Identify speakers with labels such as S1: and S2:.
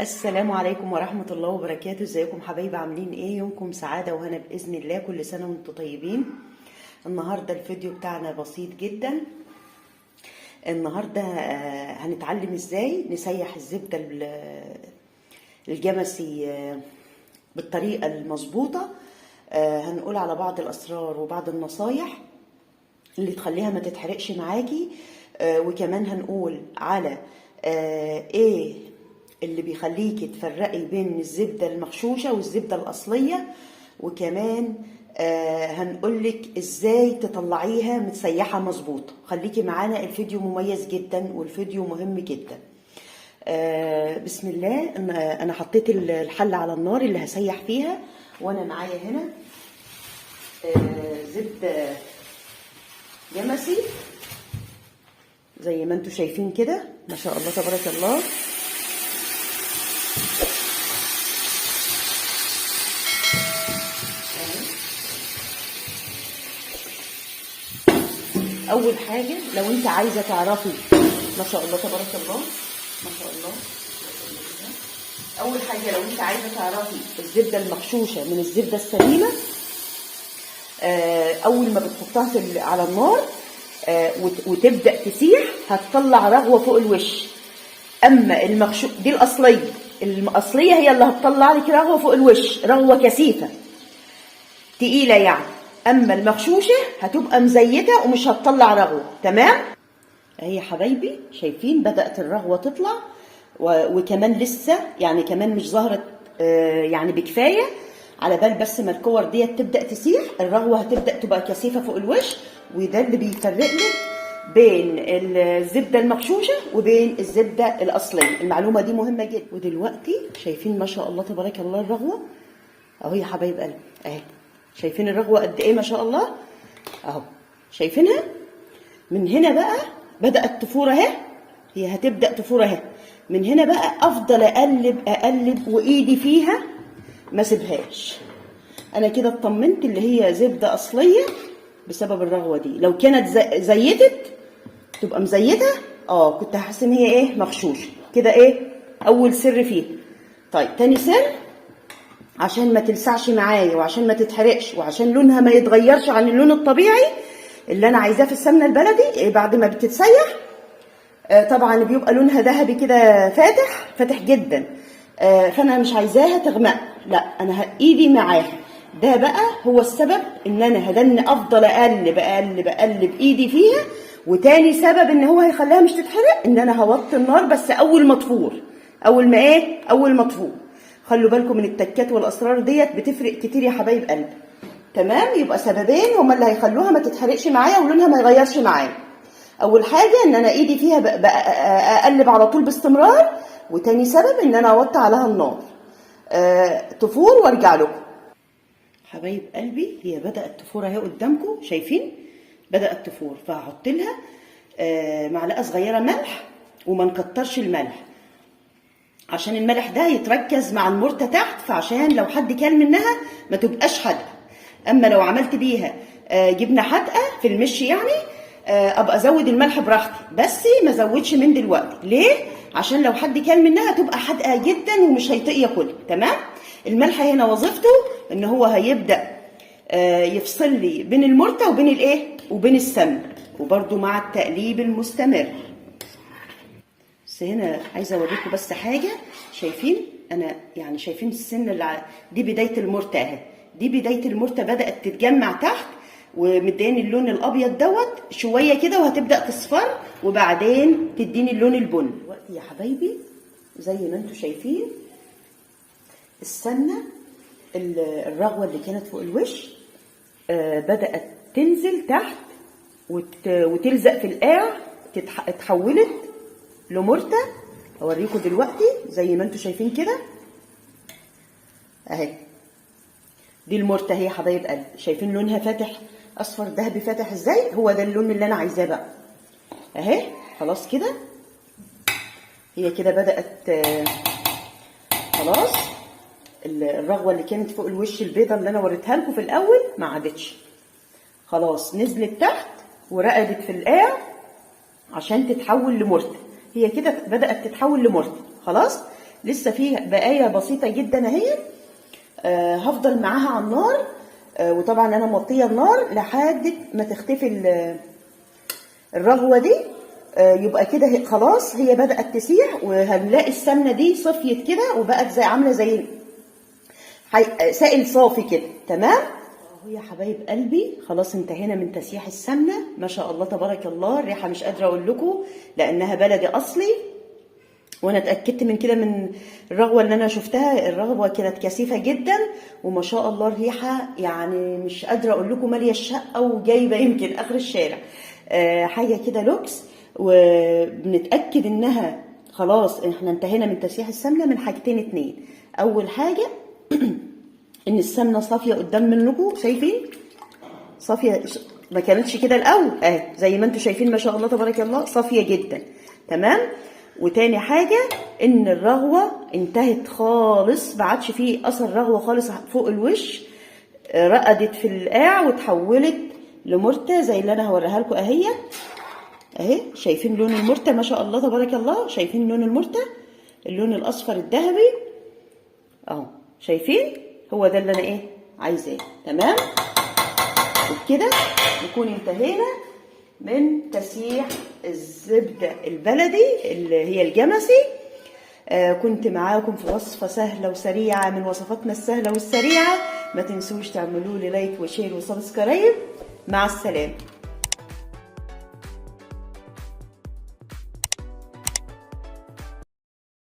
S1: السلام عليكم ورحمة الله وبركاته. ازيكم حبايبي؟ عاملين ايه؟ يومكم سعادة وهنا بإذن الله. كل سنة وانتم طيبين. النهاردة الفيديو بتاعنا بسيط جدا. النهاردة هنتعلم ازاي نسيح الزبدة الجمسي بالطريقة المظبوطة. هنقول على بعض الأسرار وبعض النصايح اللي تخليها ما تتحرقش معاكي، وكمان هنقول على ايه اللي بيخليكي تفرقي بين الزبدة المغشوشة والزبدة الأصلية، وكمان هنقولك ازاي تطلعيها متسيحة مظبوط. خليكي معانا، الفيديو مميز جدا والفيديو مهم جدا. بسم الله. انا حطيت الحلة على النار اللي هسيح فيها، وانا معايا هنا زبدة جمسي زي ما انتم شايفين كده، ما شاء الله تبارك الله. اول حاجه لو انت عايزه تعرفي، ما شاء الله تبارك الله، ما شاء الله، اول حاجه لو انت عايزه تعرفي الزبده المغشوشه من الزبده السليمه، اول ما بتحطها على النار وتبدا تسيح هتطلع رغوه فوق الوش. اما المغشوش دي الاصليه هي اللي هتطلع لك رغوه فوق الوش، رغوه كثيفه تقيله يعني. اما المغشوشه هتبقى مزيته ومش هتطلع رغوه. تمام اهي يا حبايبي، شايفين بدات الرغوه تطلع، وكمان لسه يعني كمان مش ظهرت يعني بكفايه. على بال بس ما الكور ديت تبدا تسيح، الرغوه هتبدا تبقى كثيفه فوق الوش، وده اللي بيفرق لك بين الزبده المغشوشه وبين الزبده الاصليه. المعلومه دي مهمه جدا. ودلوقتي شايفين ما شاء الله تبارك الله الرغوه اهو يا حبايب قلبي، اهي شايفين الرغوه قد ايه؟ ما شاء الله اهو، شايفينها؟ من هنا بقى بدات تفور اهي، هي هتبدا تفور اهي. من هنا بقى افضل اقلب وايدي فيها ما سيبهاش. انا كده اطمنت اللي هي زبده اصليه بسبب الرغوه دي. لو كانت زيتت تبقى مزيته كنت هحس ان هي ايه، مغشوشه كده. ايه اول سر فيه. طيب تاني سر، عشان ما تلسعش معايا وعشان ما تتحرقش وعشان لونها ما يتغيرش عن اللون الطبيعي اللي انا عايزاه في السمنه البلدي بعد ما بتتسيح. طبعا بيبقى لونها ذهبي كده، فاتح جدا. فانا مش عايزاها تغمق، لا انا ايدي معاها. ده بقى هو السبب ان انا هدن افضل اقلب ايدي فيها. وتاني سبب ان هو هيخليها مش تتحرق ان انا هوطي النار بس اول ما تفور. اول ما تفور. خلوا بالكم من التكات والاسرار ديت، بتفرق كتير يا حبايب قلبي. تمام، يبقى سببين هما اللي هيخلوها ما تتحرقش معايا ولونها ما يغيرش معايا. اول حاجه ان انا ايدي فيها اقلب على طول باستمرار، وتاني سبب ان انا اوطي عليها النار تفور وارجع لكم. حبايب قلبي هي بدات تفور اهي قدامكم، شايفين بدات تفور. فهحط لها معلقه صغيره ملح، وما نكترش الملح عشان الملح ده يتركز مع المرته تحت، فعشان لو حد كل منها ما تبقاش حادقه. اما لو عملت بيها جبنه حادقه في المش يعني ابقى ازود الملح براحتي، بس ما ازودش من دلوقتي. ليه؟ عشان لو حد كل منها تبقى حادقه جدا ومش هيطيق ياكلها. تمام. الملح هنا وظيفته ان هو هيبدا يفصل لي بين المرته وبين السمن، وبرده مع التقليب المستمر. بس هنا عايزه اوريكم بس حاجه. شايفين انا يعني شايفين السن اللي دي بدايه المرته اهي، دي بدايه المرته بدات تتجمع تحت ومديني اللون الابيض دوت شويه كده، وهتبدا تصفر وبعدين تديني اللون البني. دلوقتي يا حبايبي زي ما انتم شايفين السمنه الرغوه اللي كانت فوق الوش بدات تنزل تحت وتلزق في القاع، اتحولت لمرته. اوريكم دلوقتي زي ما انتم شايفين كده اهي، دي المرته اهي يا حبايب قلبي. شايفين لونها فاتح اصفر ذهبي فاتح ازاي؟ هو ده اللون اللي انا عايزاه بقى اهي. خلاص كده هي كده بدات خلاص. الرغوه اللي كانت فوق الوش البيضه اللي انا وريتها لكم في الاول ما عادتش، خلاص نزلت تحت ورقدت في القاع عشان تتحول لمرته. هي كده بدات تتحول لمرته خلاص. لسه فيه بقايا بسيطه جدا اهي. هفضل معاها على النار. وطبعا انا موطيه النار لحد ما تختفي الرغوه دي. يبقى كده خلاص هي بدأت تسيح، وهنلاقي السمنه دي صفيت كده وبقت زي عامله زي سائل صافي كده. تمام اهو يا حبايب قلبي، خلاص انتهينا من تسييح السمنه. ما شاء الله تبارك الله، الريحه مش قادره اقول لكم لانها بلدي اصلي، وانا اتاكدت من كده من الرغوه اللي انا شفتها. الرغوه كانت كثيفه جدا، وما شاء الله الريحه يعني مش قادره اقول لكم ماليه الشقه وجايبه يمكن اخر الشارع. حاجه كده لوكس. وبنتاكد انها خلاص احنا انتهينا من تسييح السمنه من حاجتين اتنين. اول حاجه ان السمنه صافيه قدام منكم، شايفين صافيه، ما كانتش كده الاول اهي زي ما انتم شايفين ما شاء الله تبارك الله صافيه جدا. تمام. وتاني حاجه ان الرغوه انتهت خالص، ما عادش فيه اثر رغوه خالص فوق الوش، رقدت في القاع وتحولت لمرته زي اللي انا هوريها لكم اهي. شايفين لون المرته ما شاء الله تبارك الله، شايفين لون المرته، اللون الاصفر الذهبي اهو، شايفين؟ هو ده اللي انا عايزاه. تمام. وبكده نكون انتهينا من تسييح الزبده البلدي اللي هي الجمسي. كنت معاكم في وصفه سهله وسريعه من وصفاتنا السهله والسريعه. ما تنسوش تعملوا لي لايك وشير وسبسكرايب. مع السلامه.